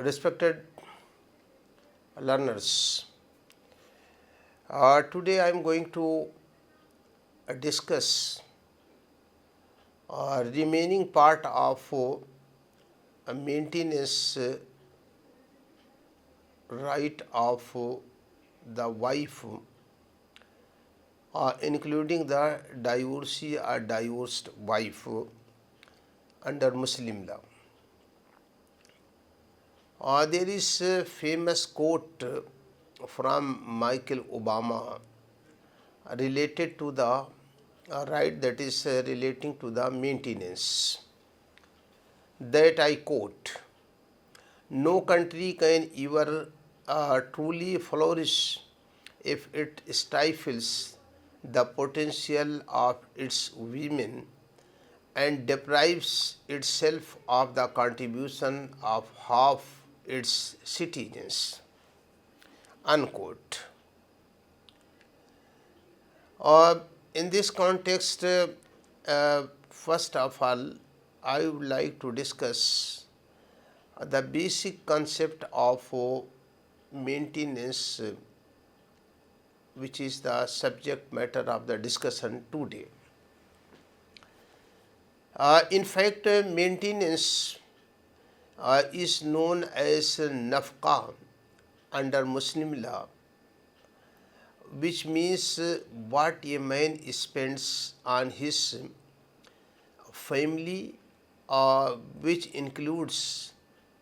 Respected learners, today I am going to discuss remaining part of maintenance right of the wife, including the divorcee or divorced wife under Muslim law. There is a famous quote from Michael Obama related to the right, that is relating to the maintenance, that I quote, "No country can ever truly flourish if it stifles the potential of its women and deprives itself of the contribution of half its citizens," unquote. In this context, first of all, I would like to discuss the basic concept of maintenance, which is the subject matter of the discussion today. In fact, maintenance is known as nafqa under Muslim law, which means what a man spends on his family, which includes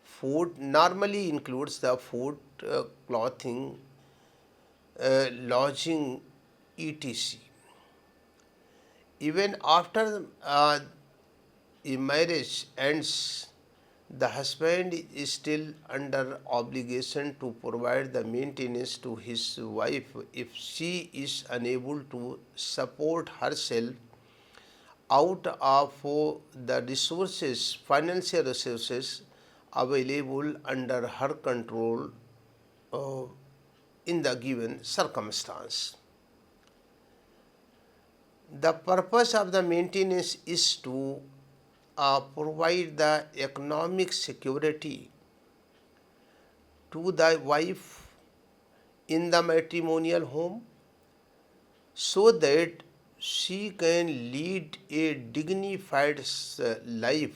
food, normally includes the food, clothing, lodging, etc. Even after a marriage ends, the husband is still under obligation to provide the maintenance to his wife if she is unable to support herself out of the resources, financial resources available under her control in the given circumstance. The purpose of the maintenance is to provide the economic security to the wife in the matrimonial home so that she can lead a dignified life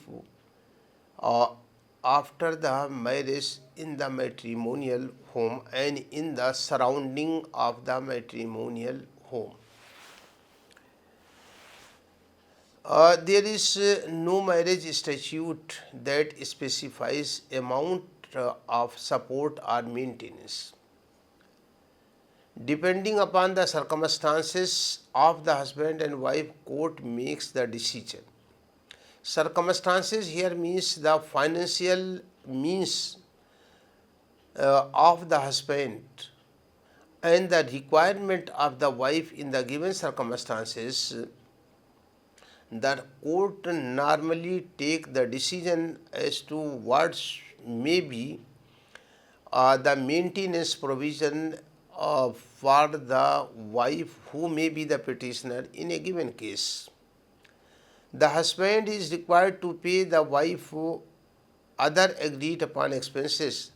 after the marriage in the matrimonial home and in the surrounding of the matrimonial home. There is no marriage statute that specifies amount of support or maintenance. Depending upon the circumstances of the husband and wife, court makes the decision. Circumstances here means the financial means of the husband and the requirement of the wife in the given circumstances. The court normally take the decision as to what may be the maintenance provision for the wife who may be the petitioner in a given case. The husband is required to pay the wife other agreed upon expenses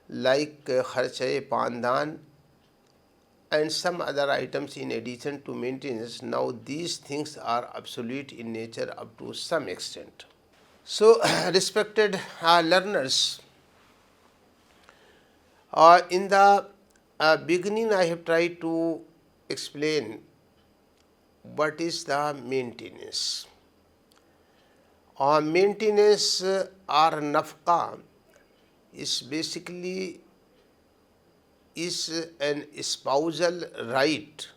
like kharcha-e pandan and some other items in addition to maintenance. Now these things are obsolete in nature up to some extent. So respected learners, in the beginning I have tried to explain what is the maintenance. Maintenance or nafqa is basically is an spousal right.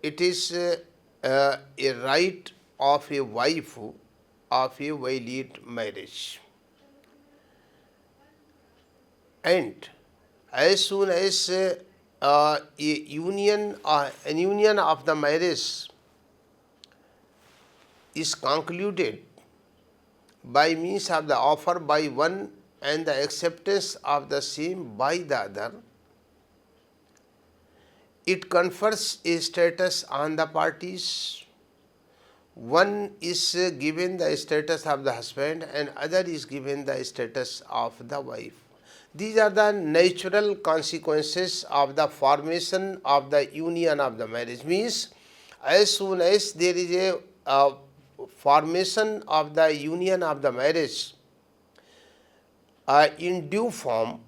It is a right of a wife of a valid marriage. And as soon as an union of the marriage is concluded by means of the offer by one and the acceptance of the same by the other, it confers a status on the parties one is given the status of the husband and other is given the status of the wife. These are the natural consequences of the formation of the union of the marriage. Means as soon as there is a formation of the union of the marriage in due form,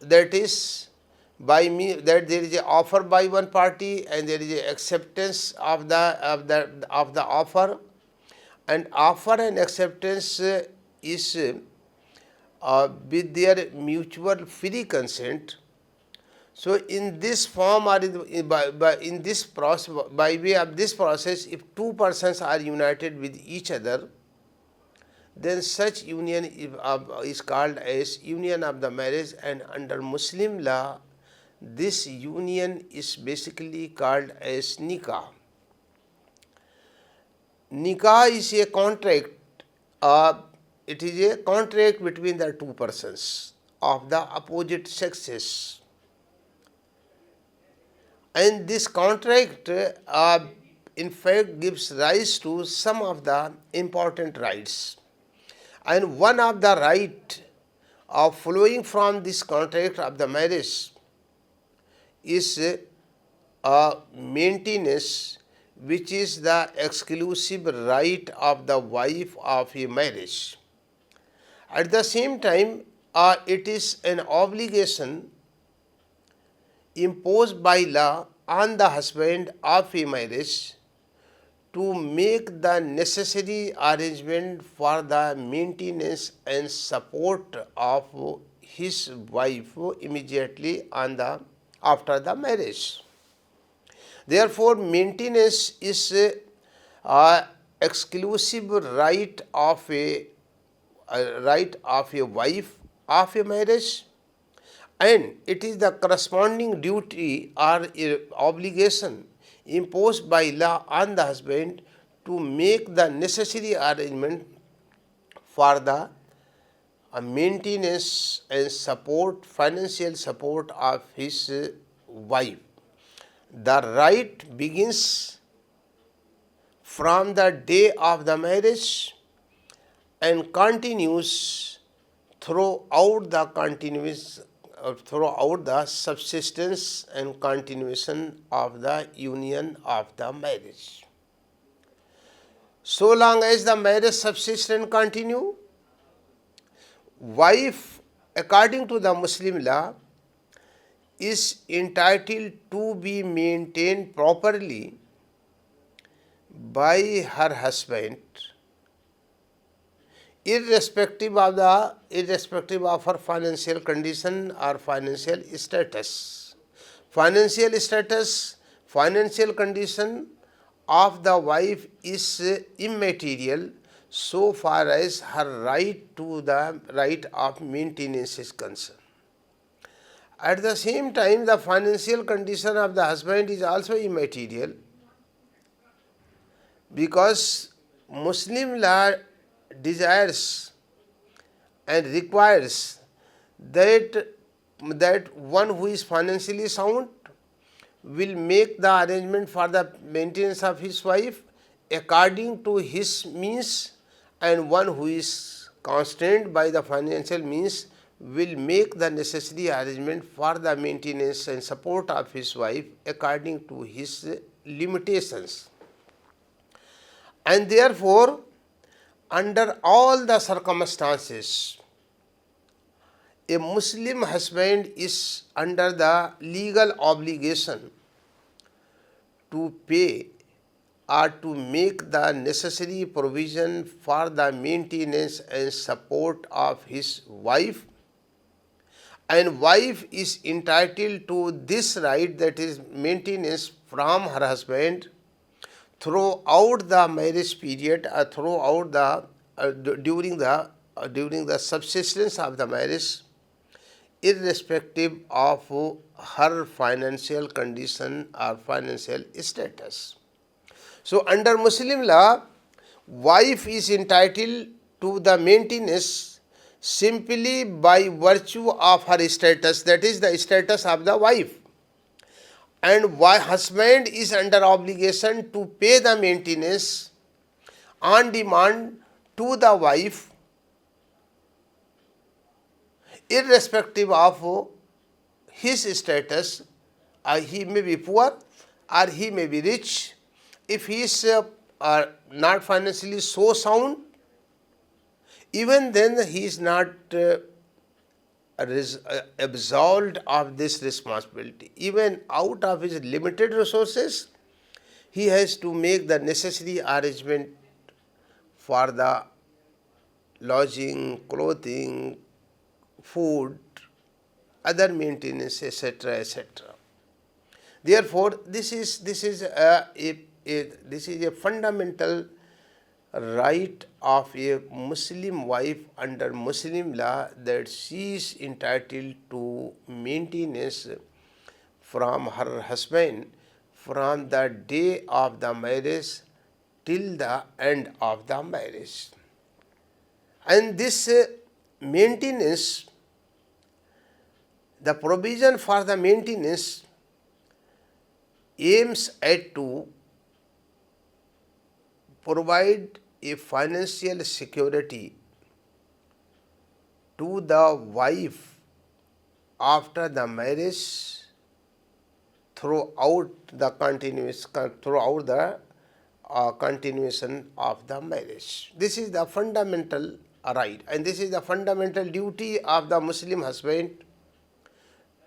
that is by me that there is a offer by one party and there is a acceptance of the offer, and offer and acceptance is with their mutual free consent. So in this form or in this process, by way of this process, if two persons are united with each other, then such union is called as union of the marriage, and under Muslim law this union is basically called as nikah. Nikah is a contract, it is a contract between the two persons of the opposite sexes, and this contract in fact gives rise to some of the important rights, and one of the right flowing from this contract of the marriage is maintenance, which is the exclusive right of the wife of a marriage. At the same time, it is an obligation imposed by law on the husband of a marriage to make the necessary arrangement for the maintenance and support of his wife immediately after the marriage. Therefore, maintenance is a exclusive right of a wife of a marriage, and it is the corresponding duty or obligation imposed by law on the husband to make the necessary arrangement for the maintenance and support, financial support of his wife. The right begins from the day of the marriage and continues throughout the subsistence and continuation of the union of the marriage. So long as the marriage subsists and continue, wife, according to the Muslim law, is entitled to be maintained properly by her husband, irrespective of her financial condition or financial status. Financial condition of the wife is immaterial so far as her right to the right of maintenance is concerned. At the same time, the financial condition of the husband is also immaterial, because Muslim law desires and requires that one who is financially sound will make the arrangement for the maintenance of his wife according to his means, and one who is constrained by the financial means will make the necessary arrangement for the maintenance and support of his wife according to his limitations. And therefore, under all the circumstances, a Muslim husband is under the legal obligation to pay or to make the necessary provision for the maintenance and support of his wife, and wife is entitled to this right, that is maintenance, from her husband throughout the marriage period or during the subsistence of the marriage, irrespective of her financial condition or financial status. So under Muslim law, wife is entitled to the maintenance simply by virtue of her status, that is the status of the wife, and husband is under obligation to pay the maintenance on demand to the wife, irrespective of his status. He may be poor or he may be rich. If he is not financially so sound, even then he is not absolved of this responsibility. Even out of his limited resources, he has to make the necessary arrangement for the lodging, clothing, food, other maintenance, etc., etc. Therefore, this is a fundamental right of a Muslim wife under Muslim law, that she is entitled to maintenance from her husband from the day of the marriage till the end of the marriage. And this maintenance, the provision for the maintenance aims at to provide a financial security to the wife after the marriage throughout the continuation of the marriage. This is the fundamental right, and this is the fundamental duty of the Muslim husband,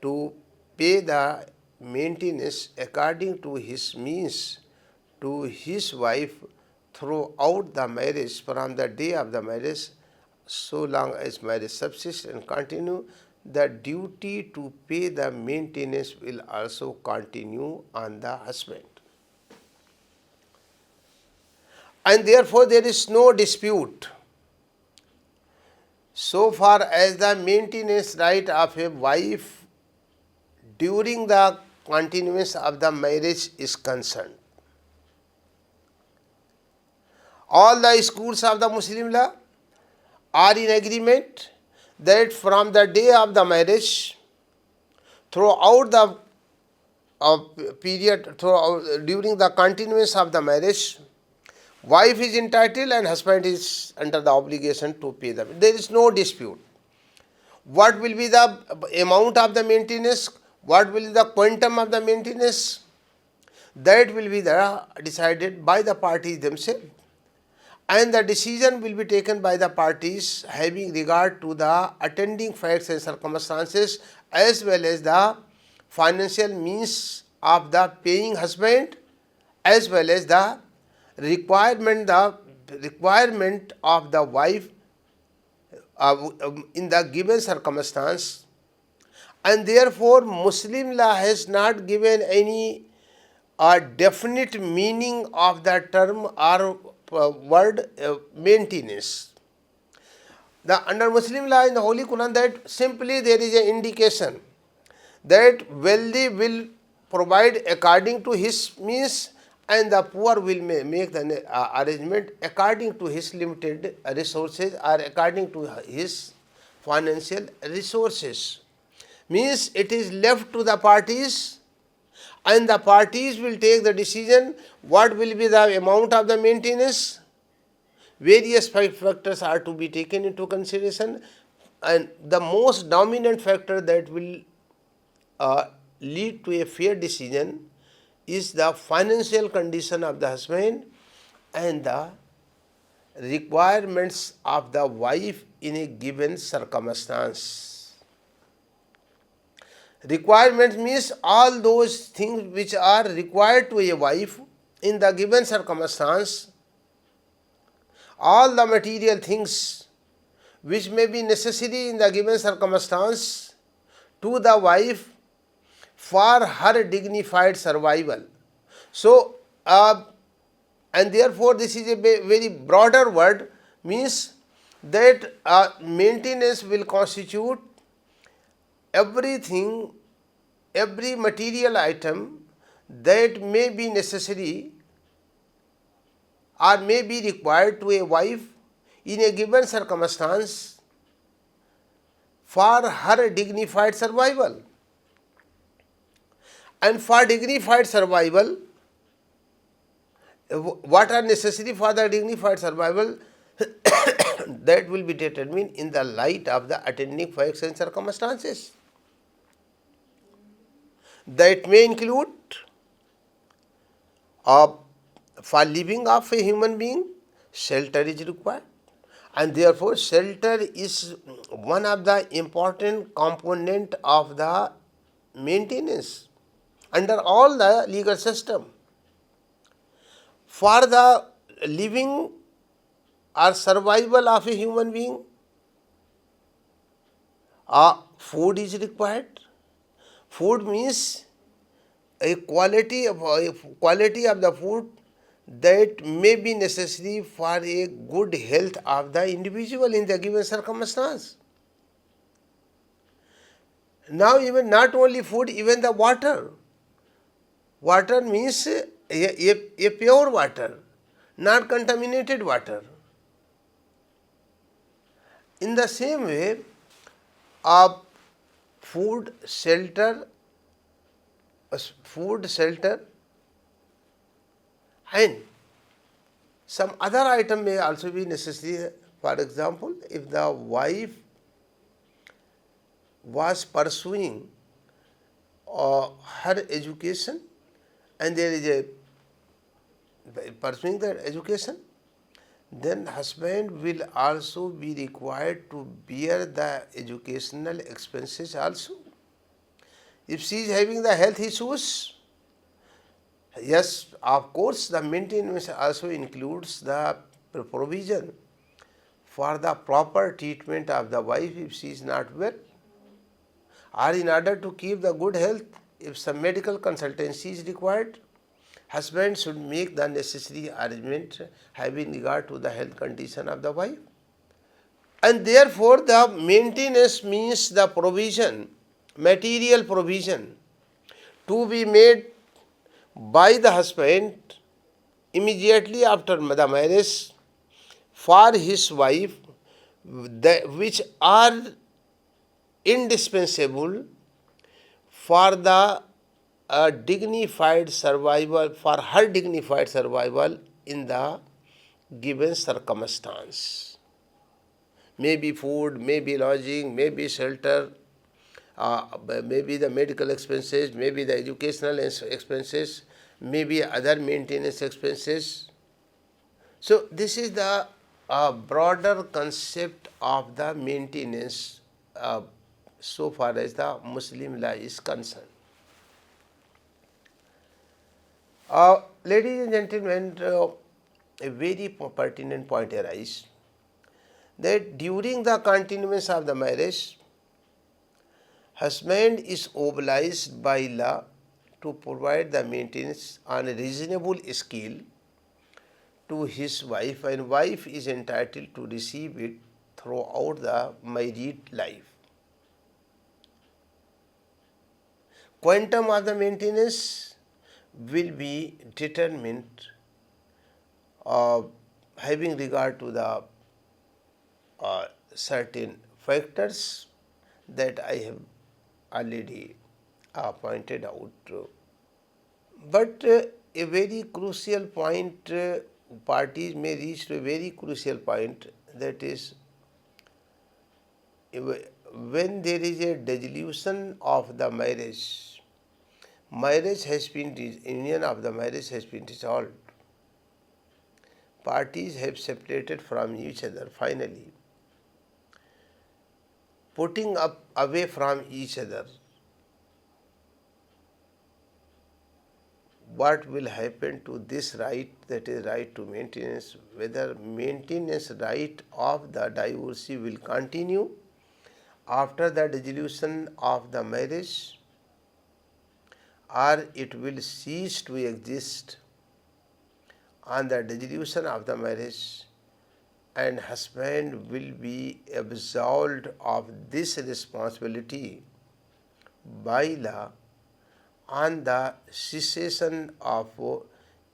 to pay the maintenance according to his means to his wife throughout the marriage, from the day of the marriage, so long as marriage subsists and continue. The duty to pay the maintenance will also continue on the husband. And therefore, there is no dispute so far as the maintenance right of a wife during the continuance of the marriage is concerned. All the schools of the Muslim law are in agreement that from the day of the marriage, throughout the period, during the continuance of the marriage, wife is entitled and husband is under the obligation to pay them. There is no dispute. What will be the amount of the maintenance? What will be the quantum of the maintenance? That will be decided by the parties themselves. And the decision will be taken by the parties having regard to the attending facts and circumstances, as well as the financial means of the paying husband, as well as the requirement of the wife in the given circumstance. And therefore, Muslim law has not given any definite meaning of the term or word maintenance. Under Muslim law in the Holy Quran, that simply there is an indication that wealthy will provide according to his means, and the poor will make the arrangement according to his limited resources or according to his financial resources. Means it is left to the parties, and the parties will take the decision what will be the amount of the maintenance. Various factors are to be taken into consideration, and the most dominant factor that will lead to a fair decision is the financial condition of the husband and the requirements of the wife in a given circumstance. Requirement means all those things which are required to a wife in the given circumstance, all the material things which may be necessary in the given circumstance to the wife for her dignified survival. So, and therefore this is a very broader word, means that maintenance will constitute everything, every material item that may be necessary or may be required to a wife in a given circumstance for her dignified survival. And for dignified survival, what are necessary for the dignified survival that will be determined in the light of the attending facts and circumstances. That may include uh, for living of a human being, shelter is required, and therefore shelter is one of the important component of the maintenance under all the legal system. For the living or survival of a human being, food is required. Food means a quality of the food that may be necessary for a good health of the individual in the given circumstance. Now even not only food, even the water. Water means a pure water, not contaminated water. In the same way, food, shelter, and some other item may also be necessary. For example, if the wife was pursuing her education and there is a pursuing that education, then husband will also be required to bear the educational expenses also. If she is having the health issues, yes, of course, the maintenance also includes the provision for the proper treatment of the wife if she is not well, or in order to keep the good health, if some medical consultancy is required, husband should make the necessary arrangement having regard to the health condition of the wife. And therefore, the maintenance means the provision, material provision to be made by the husband immediately after the marriage for his wife, which are indispensable for the dignified survival, for her dignified survival in the given circumstance. Maybe food, maybe lodging, maybe shelter, maybe the medical expenses, maybe the educational expenses, maybe other maintenance expenses. So this is the broader concept of the maintenance so far as the Muslim law is concerned. Ladies and gentlemen, a very pertinent point arises that during the continuance of the marriage, husband is obliged by law to provide the maintenance on a reasonable scale to his wife, and wife is entitled to receive it throughout the married life. Quantum of the maintenance will be determined having regard to the certain factors that I have already pointed out. But a very crucial point, parties may reach to a very crucial point, that is, when there is a dissolution of the marriage, union of the marriage has been dissolved. Parties have separated from each other finally, putting up away from each other. What will happen to this right, that is right to maintenance, whether maintenance right of the divorcee will continue after the dissolution of the marriage, or it will cease to exist on the dissolution of the marriage, and husband will be absolved of this responsibility by law on the cessation of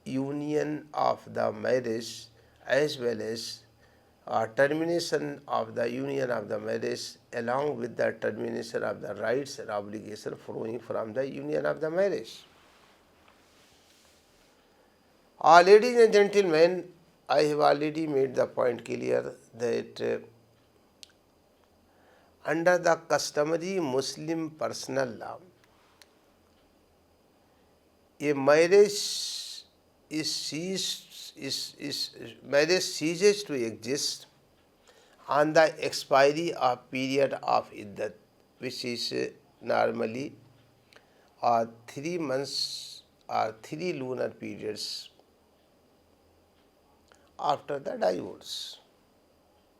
union of the marriage, as well as termination of the union of the marriage, along with the termination of the rights and obligations flowing from the union of the marriage. Ladies and gentlemen, I have already made the point clear that under the customary Muslim personal law, a marriage marriage ceases to exist on the expiry of period of iddat, which is normally 3 months or 3 lunar periods after the divorce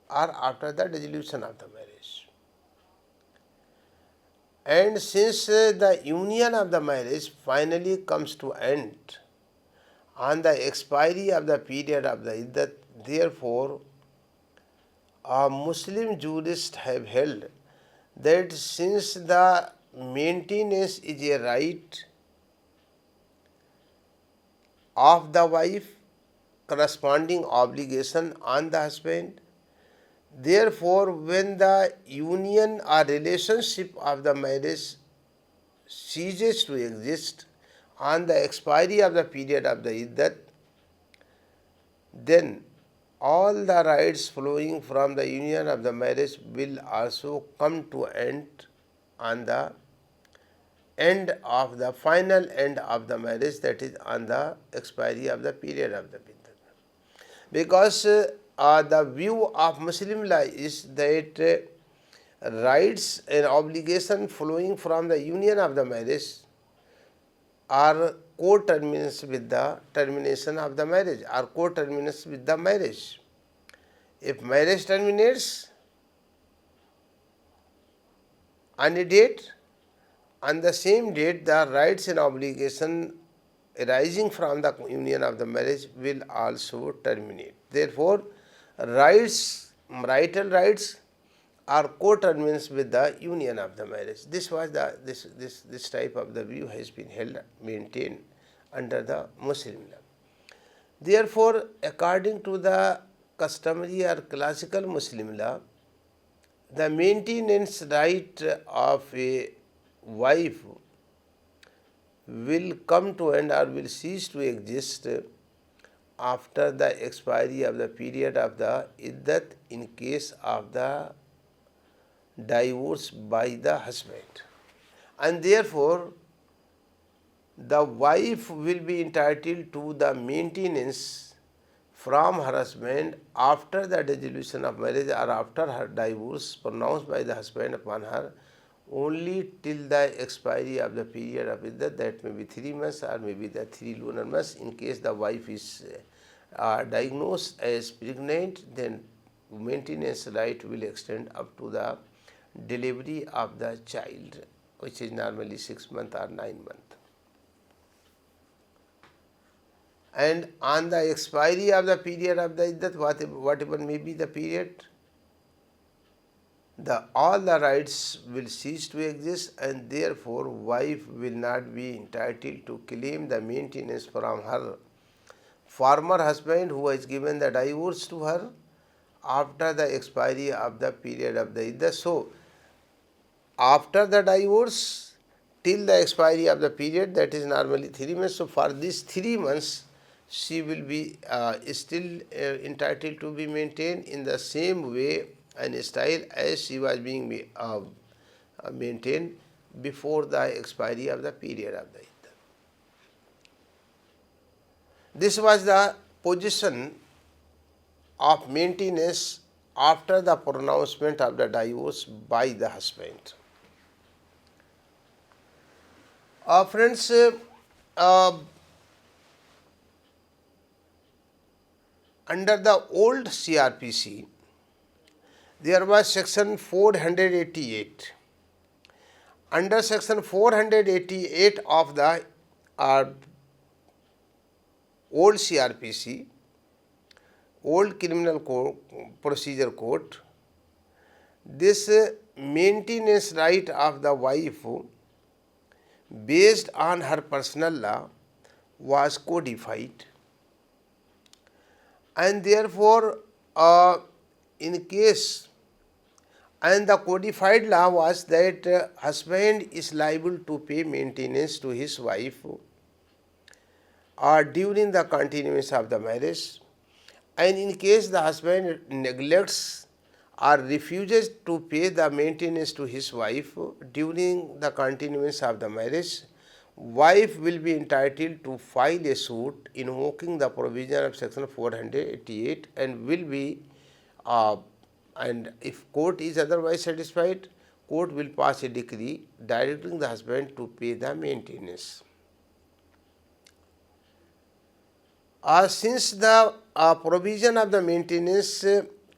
or after the dissolution of the marriage. And since the union of the marriage finally comes to end on the expiry of the period of the iddat, therefore, Muslim jurists have held that since the maintenance is a right of the wife, corresponding obligation on the husband, therefore, when the union or relationship of the marriage ceases to exist on the expiry of the period of the iddat, then all the rights flowing from the union of the marriage will also come to end on the end of the final end of the marriage, that is on the expiry of the period of the iddat. Because the view of Muslim law is that rights and obligation flowing from the union of the marriage are co-terminus with the termination of the marriage, or co-terminus with the marriage. If marriage terminates on a date, on the same date the rights and obligation arising from the union of the marriage will also terminate. Therefore, marital rights are co-terminus with the union of the marriage. This type of the view has been maintained under the Muslim law. Therefore, according to the customary or classical Muslim law, the maintenance right of a wife will come to end or will cease to exist after the expiry of the period of the iddat in case of the divorce by the husband. And therefore, the wife will be entitled to the maintenance from her husband after the dissolution of marriage or after her divorce pronounced by the husband upon her only till the expiry of the period of iddat, that may be 3 months or maybe the 3 lunar months. In case the wife is diagnosed as pregnant, then maintenance right will extend up to the delivery of the child, which is normally 6 months or 9 months. And on the expiry of the period of the iddat, whatever may be the period, all the rights will cease to exist, and therefore wife will not be entitled to claim the maintenance from her former husband who has given the divorce to her after the expiry of the period of the iddah. So, after the divorce till the expiry of the period, that is normally 3 months. So, for these 3 months, she will be still entitled to be maintained in the same way and style as she was being maintained before the expiry of the period of the iddah. This was the position of maintenance after the pronouncement of the divorce by the husband. Friends, under the old CRPC, there was section 488. Under section 488 of the old CRPC, old criminal procedure code, this maintenance right of the wife based on her personal law was codified, and therefore in case, and the codified law was that husband is liable to pay maintenance to his wife or during the continuance of the marriage, and in case the husband neglects or refuses to pay the maintenance to his wife during the continuance of the marriage, wife will be entitled to file a suit invoking the provision of section 488 and will be and if court is otherwise satisfied, court will pass a decree directing the husband to pay the maintenance. Since the provision of the maintenance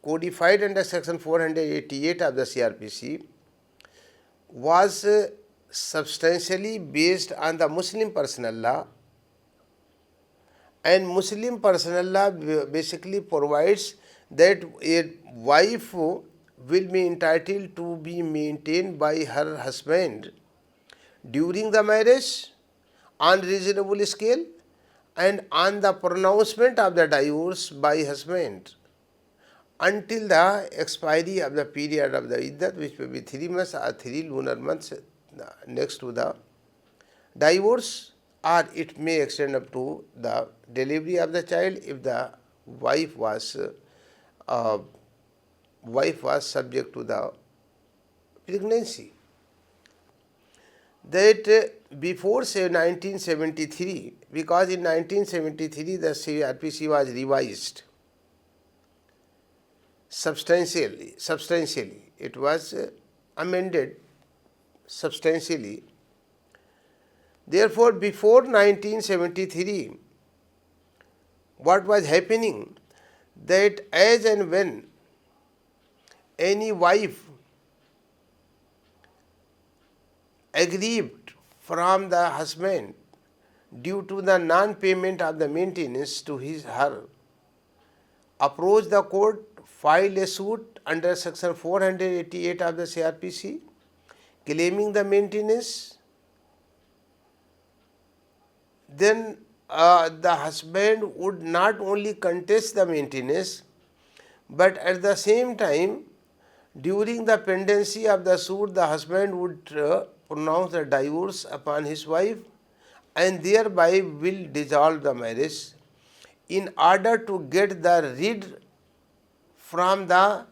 codified under section 488 of the CRPC was substantially based on the Muslim personal law, and Muslim personal law basically provides that a wife will be entitled to be maintained by her husband during the marriage on reasonable scale and on the pronouncement of the divorce by husband until the expiry of the period of the iddat, which may be 3 months or 3 lunar months next to the divorce, or it may extend up to the delivery of the child if the wife was subject to the pregnancy. That before say 1973, because in 1973 the CRPC was revised substantially, it was amended substantially. Therefore, before 1973, what was happening, that as and when any wife aggrieved from the husband due to the non-payment of the maintenance to her, approach the court, file a suit under section 488 of the CRPC claiming the maintenance, then the husband would not only contest the maintenance, but at the same time, during the pendency of the suit, the husband would pronounce the divorce upon his wife and thereby will dissolve the marriage in order to get the rid from the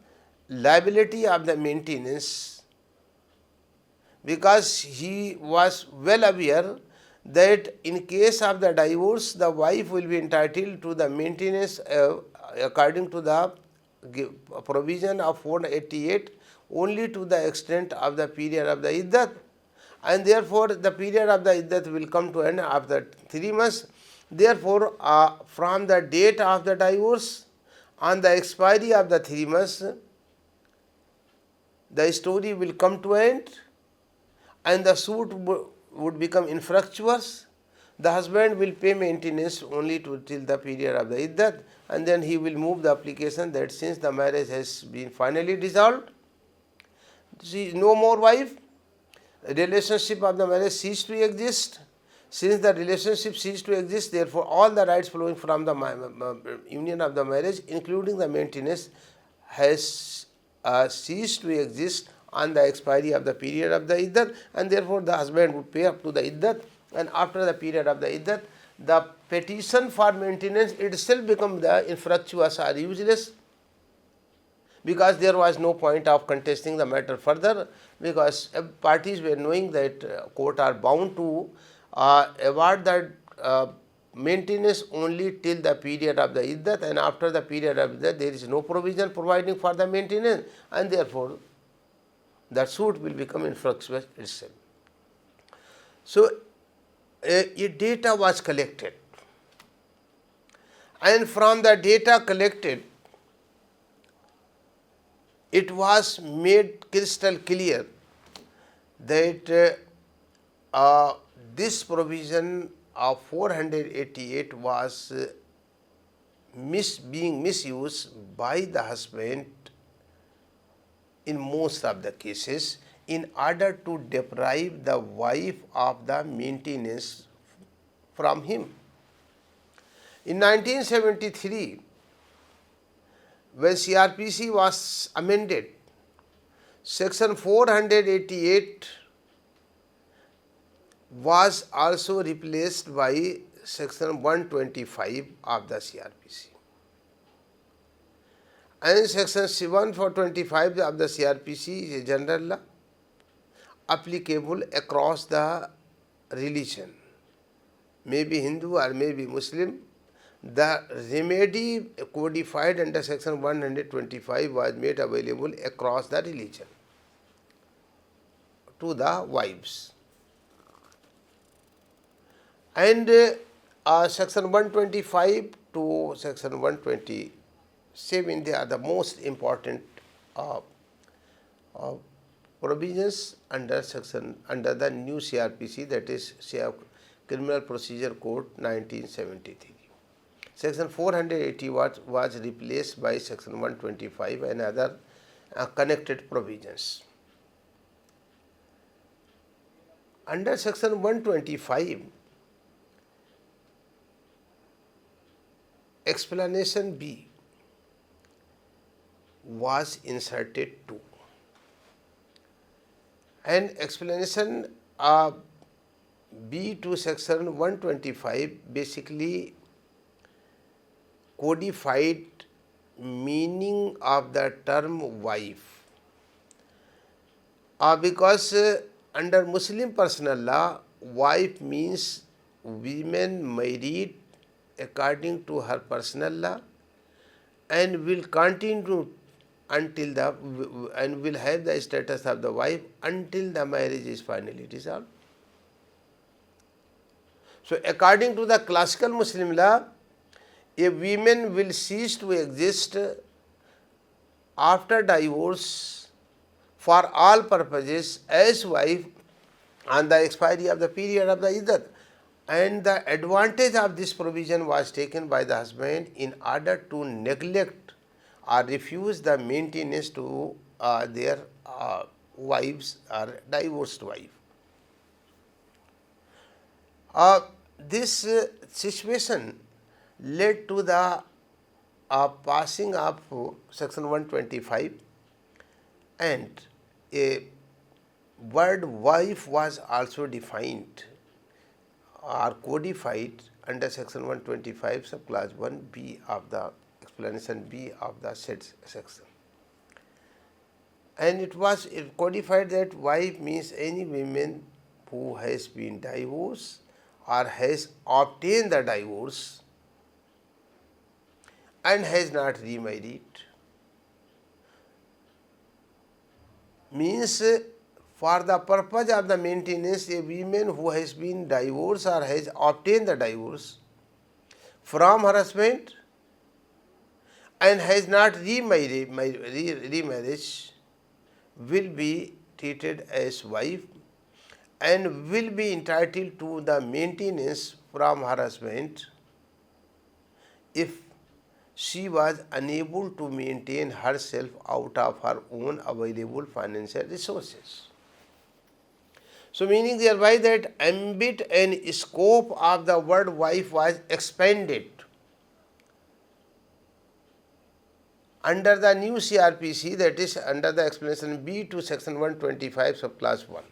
liability of the maintenance, because he was well aware that in case of the divorce, the wife will be entitled to the maintenance according to the provision of 488 only to the extent of the period of the iddat, and therefore the period of the iddat will come to an end after 3 months. Therefore, from the date of the divorce on the expiry of the 3 months, the story will come to an end and the suit would become infructuous. The husband will pay maintenance only till the period of the iddat, and then he will move the application that since the marriage has been finally dissolved, she is no more wife, relationship of the marriage ceased to exist. Since the relationship ceased to exist, therefore all the rights flowing from the union of the marriage, including the maintenance, has ceased to exist on the expiry of the period of the iddat, and therefore the husband would pay up to the iddat, and after the period of the iddat, the petition for maintenance itself becomes the infructuous or useless, because there was no point of contesting the matter further, because parties were knowing that court are bound to award the maintenance only till the period of the iddat, and after the period of iddat there is no provision providing for the maintenance, and therefore that suit will become infructuous itself. So, a data was collected, and from the data collected, it was made crystal clear that this provision of 488 was being misused by the husband in most of the cases in order to deprive the wife of the maintenance from him. In 1973, when CRPC was amended, section 488 was also replaced by section 125 of the CRPC. And section 125 of the CRPC is a general law applicable across the religion, maybe Hindu or maybe Muslim. The remedy codified under section 125 was made available across the religion to the wives. And section 125 to section 127, they are the most important provisions under the new CRPC, that is Criminal Procedure Code 1973. Section 480 was replaced by section 125 and other connected provisions. Under section 125, explanation B was inserted too. And explanation B to section 125 basically codified meaning of the term wife. Because under Muslim personal law, wife means women married according to her personal law and will continue until and will have the status of the wife until the marriage is finally dissolved. So according to the classical Muslim law, a woman will cease to exist after divorce for all purposes as wife on the expiry of the period of the iddat. And the advantage of this provision was taken by the husband in order to neglect or refuse the maintenance to their wives or divorced wife. This situation led to the passing of section 125, and a word wife was also defined or codified under section 125 subclass 1b of the explanation B of the said section. And it was codified that wife means any woman who has been divorced or has obtained the divorce and has not remarried. Means for the purpose of the maintenance, a woman who has been divorced or has obtained the divorce from her husband and has not remarried will be treated as wife and will be entitled to the maintenance from her husband if she was unable to maintain herself out of her own available financial resources. So meaning thereby that ambit and scope of the word wife was expanded under the new CRPC, that is under the explanation B to section 125 subclass 1.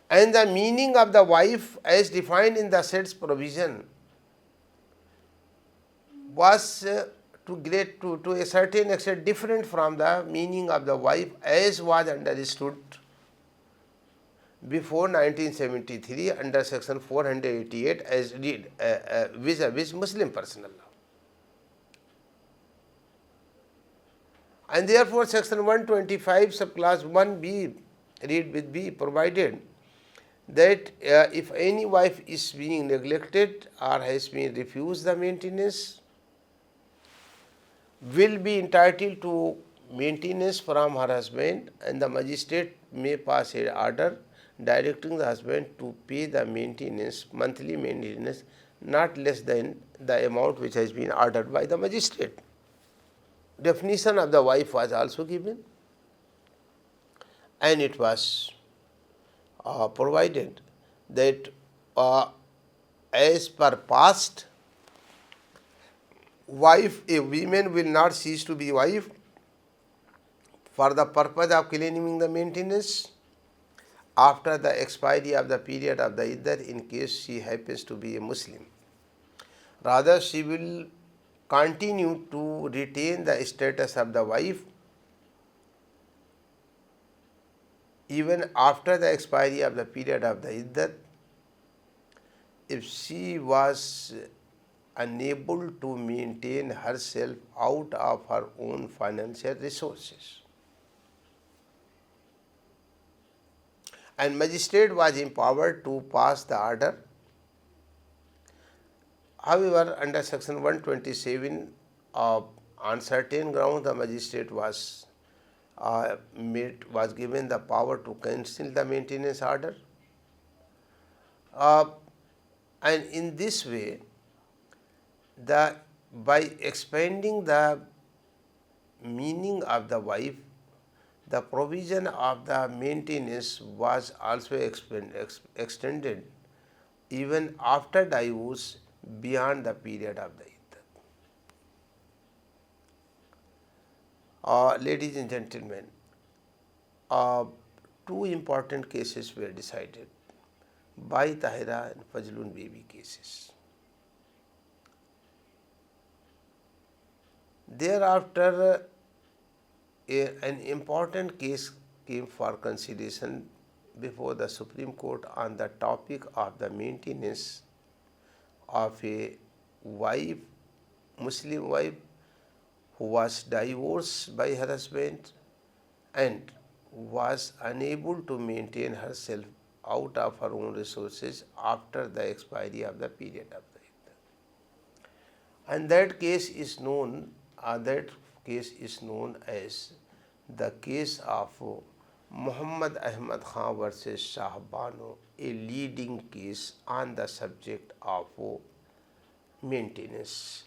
And the meaning of the wife as defined in the said provision was to a certain extent different from the meaning of the wife as was understood before 1973 under section 488 as read vis-a-vis Muslim personal law. And therefore section 125 subclass 1b read with B provided that if any wife is being neglected or has been refused the maintenance, will be entitled to maintenance from her husband, and the magistrate may pass an order directing the husband to pay the maintenance, monthly maintenance, not less than the amount which has been ordered by the magistrate. Definition of the wife was also given, and it was provided that as per past, wife, a woman will not cease to be wife for the purpose of claiming the maintenance after the expiry of the period of the iddah in case she happens to be a Muslim. Rather, she will continue to retain the status of the wife even after the expiry of the period of the iddah if she was unable to maintain herself out of her own financial resources. And magistrate was empowered to pass the order. However, under section 127 on certain grounds the magistrate was given the power to cancel the maintenance order. And in this way, by expanding the meaning of the wife, the provision of the maintenance was also extended even after divorce beyond the period of the iddah. Ladies and gentlemen, two important cases were decided by Tahira and Fajlun Bibi cases. Thereafter, an important case came for consideration before the Supreme Court on the topic of the maintenance of a wife, Muslim wife, who was divorced by her husband and was unable to maintain herself out of her own resources after the expiry of the period of the iddah. And that case is known as the case of Muhammad Ahmad Khan versus Shah Bano, a leading case on the subject of maintenance.